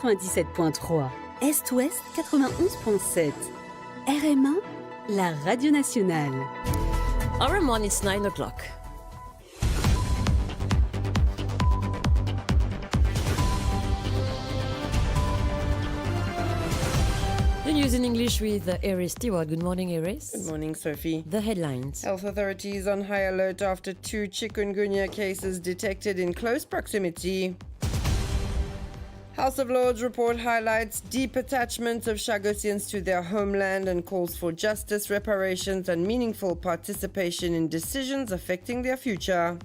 97.3, Est-Ouest 91.7. Rm1, la radio nationale. Rm1, it's 9 o'clock. The news in English with Iris Stewart. Good morning, Iris. Good morning, Sophie. The headlines. Health authorities on high alert after 2 chikungunya cases detected in close proximity. House of Lords report highlights deep attachment of Chagossians to their homeland and calls for justice, reparations and meaningful participation in decisions affecting their future.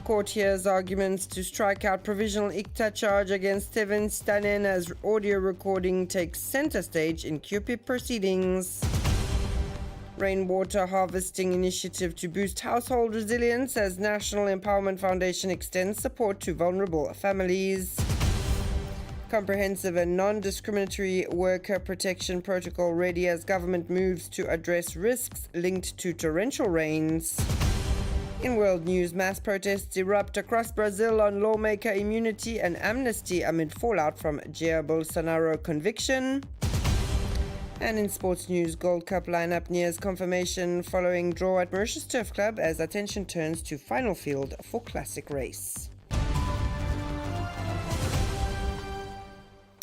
Court hears arguments to strike out provisional ICTA charge against Steven Stanen as audio recording takes center stage in QPIP proceedings. Rainwater harvesting initiative to boost household resilience as National Empowerment Foundation extends support to vulnerable families. Comprehensive and non-discriminatory worker protection protocol ready as government moves to address risks linked to torrential rains. In world news, mass protests erupt across Brazil on lawmaker immunity and amnesty amid fallout from Jair Bolsonaro conviction. And in sports news, Gold Cup lineup nears confirmation following draw at Mauritius Turf Club as attention turns to final field for classic race.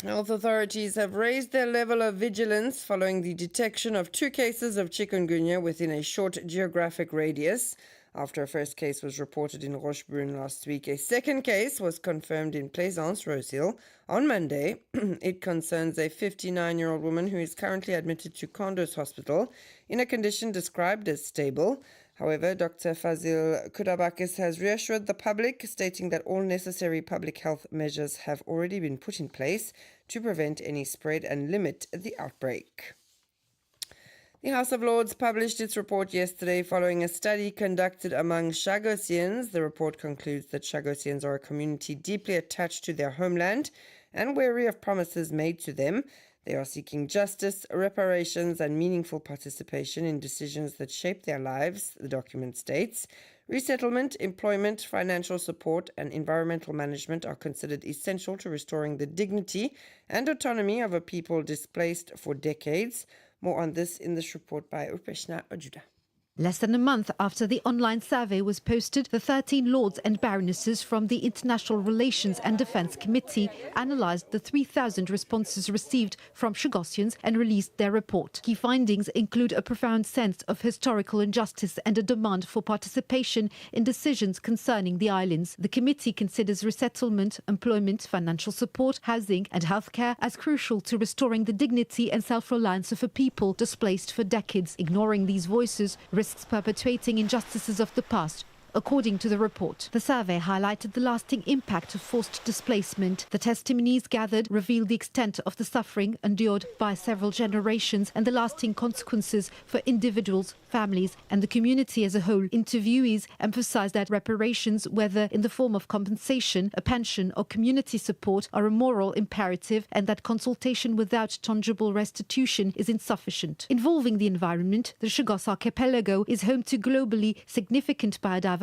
Health authorities have raised their level of vigilance following the detection of 2 cases of chikungunya within a short geographic radius. After a first case was reported in Rochebrune last week, a second case was confirmed in Plaisance, Rosehill, on Monday. It concerns a 59-year-old woman who is currently admitted to Condos Hospital in a condition described as stable. However, Dr. Fazil Kudabakis has reassured the public, stating that all necessary public health measures have already been put in place to prevent any spread and limit the outbreak. The House of Lords published its report yesterday following a study conducted among Chagossians. The report concludes that Chagossians are a community deeply attached to their homeland and wary of promises made to them. They are seeking justice, reparations, and meaningful participation in decisions that shape their lives, the document states. Resettlement, employment, financial support, and environmental management are considered essential to restoring the dignity and autonomy of a people displaced for decades. More on this in this report by Upeshna Ojuda. Less than a month after the online survey was posted, the 13 lords and baronesses from the International Relations and Defence Committee analysed the 3,000 responses received from Chagossians and released their report. Key findings include a profound sense of historical injustice and a demand for participation in decisions concerning the islands. The committee considers resettlement, employment, financial support, housing and healthcare as crucial to restoring the dignity and self-reliance of a people displaced for decades. Ignoring these voices risks perpetuating injustices of the past. According to the report, the survey highlighted the lasting impact of forced displacement. The testimonies gathered reveal the extent of the suffering endured by several generations and the lasting consequences for individuals, families and the community as a whole. Interviewees emphasized that reparations, whether in the form of compensation, a pension or community support, are a moral imperative and that consultation without tangible restitution is insufficient. Involving the environment, the Chagos archipelago is home to globally significant biodiversity,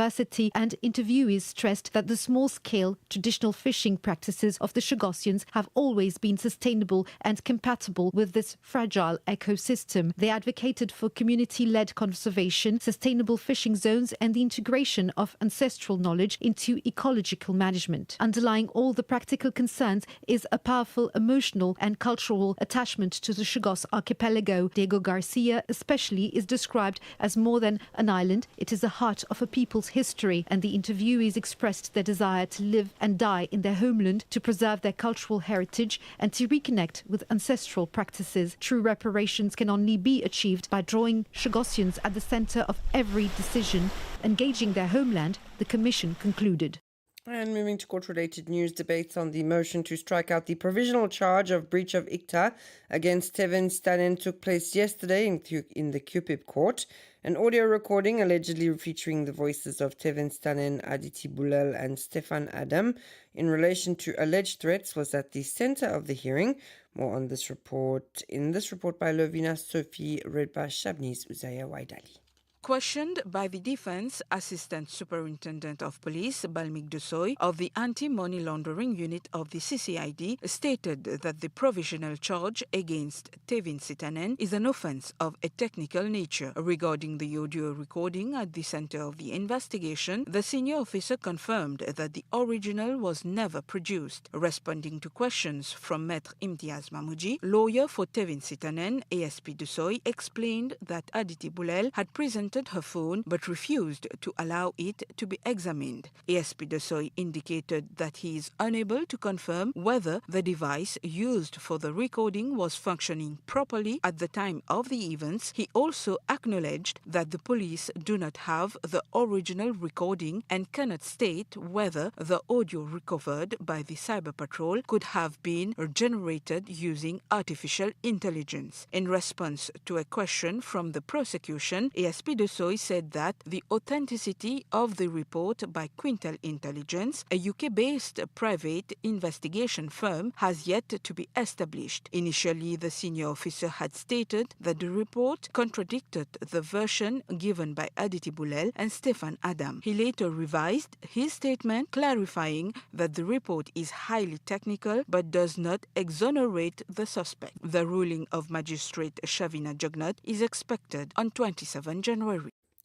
and interviewees stressed that the small-scale traditional fishing practices of the Chagossians have always been sustainable and compatible with this fragile ecosystem. They advocated for community-led conservation, sustainable fishing zones and the integration of ancestral knowledge into ecological management. Underlying all the practical concerns is a powerful emotional and cultural attachment to the Chagos archipelago. Diego Garcia especially is described as more than an island. It is the heart of a people's history, and the interviewees expressed their desire to live and die in their homeland, to preserve their cultural heritage and to reconnect with ancestral practices. True reparations can only be achieved by drawing Chagossians at the centre of every decision, engaging their homeland, the Commission concluded. And moving to court-related news, debates on the motion to strike out the provisional charge of breach of ICTA against Steven Stanen took place yesterday in the QPIP court. An audio recording allegedly featuring the voices of Steven Stanen, Aditi Boulal and Stefan Adam in relation to alleged threats was at the center of the hearing. More on this report by Lovina Sophie, read by Shabniz Uzaya Waidali. questioned by the Defense Assistant Superintendent of Police, Balmik Desoy, of the Anti-Money Laundering Unit of the CCID, stated that the provisional charge against Tevin Sitanen is an offence of a technical nature. Regarding the audio recording at the center of the investigation, the senior officer confirmed that the original was never produced. Responding to questions from Maître Imtiaz Mamouji, lawyer for Tevin Sitanen, ASP Desoy explained that Aditi Boulel had presented her phone but refused to allow it to be examined. ASP Desoy indicated that he is unable to confirm whether the device used for the recording was functioning properly at the time of the events. He also acknowledged that the police do not have the original recording and cannot state whether the audio recovered by the Cyber Patrol could have been generated using artificial intelligence. In response to a question from the prosecution, ASP Desoy said that the authenticity of the report by Quintel Intelligence, a UK-based private investigation firm, has yet to be established. Initially, the senior officer had stated that the report contradicted the version given by Aditi Boulel and Stefan Adam. He later revised his statement, clarifying that the report is highly technical but does not exonerate the suspect. The ruling of Magistrate Shavina Jugnut is expected on 27 January.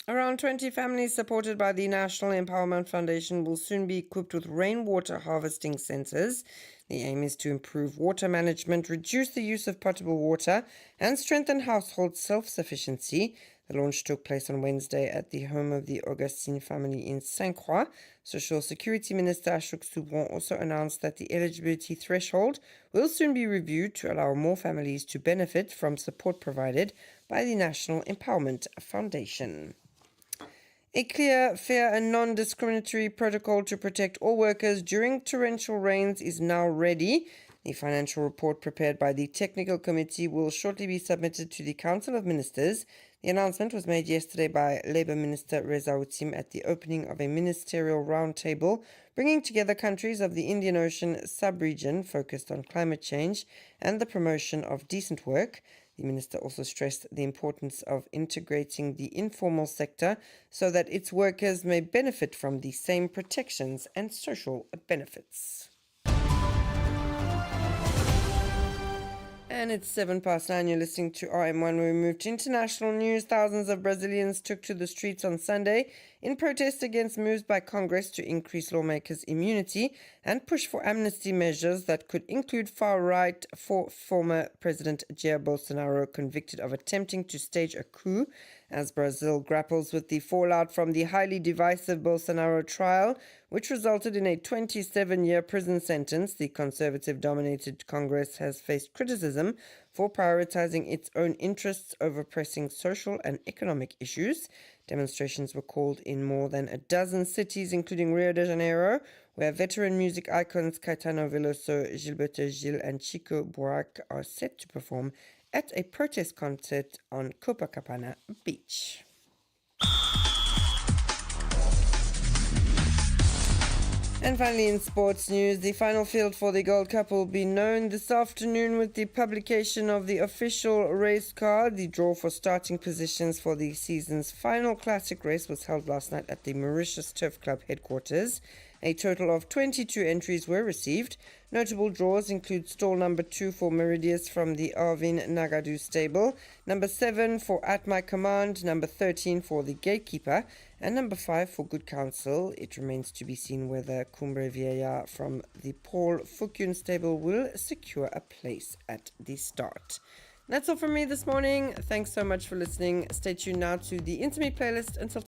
Around 20 families supported by the National Empowerment Foundation will soon be equipped with rainwater harvesting sensors. The aim is to improve water management, reduce the use of potable water, and strengthen household self-sufficiency. The launch took place on Wednesday at the home of the Augustine family in Saint-Croix. Social Security Minister Ashok Soubron also announced that the eligibility threshold will soon be reviewed to allow more families to benefit from support provided by the National Empowerment Foundation. A clear, fair and non-discriminatory protocol to protect all workers during torrential rains is now ready. The financial report prepared by the Technical Committee will shortly be submitted to the Council of Ministers. The announcement was made yesterday by Labour Minister Reza Utim at the opening of a ministerial roundtable bringing together countries of the Indian Ocean sub-region focused on climate change and the promotion of decent work. The minister also stressed the importance of integrating the informal sector so that its workers may benefit from the same protections and social benefits. And it's 9:07. You're listening to Rm1. We move to international news. Thousands of Brazilians took to the streets on Sunday in protest against moves by Congress to increase lawmakers' immunity and push for amnesty measures that could include far-right for former President Jair Bolsonaro, convicted of attempting to stage a coup. As Brazil grapples with the fallout from the highly divisive Bolsonaro trial, which resulted in a 27-year prison sentence, the conservative-dominated Congress has faced criticism for prioritizing its own interests over pressing social and economic issues. Demonstrations were called in more than a dozen cities, including Rio de Janeiro, where veteran music icons Caetano Veloso, Gilberto Gil and Chico Buarque are set to perform at a protest concert on Copacabana Beach. And finally, in sports news, the final field for the Gold Cup will be known this afternoon with the publication of the official race card. The draw for starting positions for the season's final classic race was held last night at the Mauritius Turf Club headquarters. A total of 22 entries were received. Notable draws include stall number 2 for Meridius from the Arvin Nagadu stable, number 7 for At My Command, number 13 for the Gatekeeper, and number 5 for Good Counsel. It remains to be seen whether Cumbre Vieja from the Paul Foucune stable will secure a place at the start. That's all from me this morning. Thanks so much for listening. Stay tuned now to the Intimate playlist until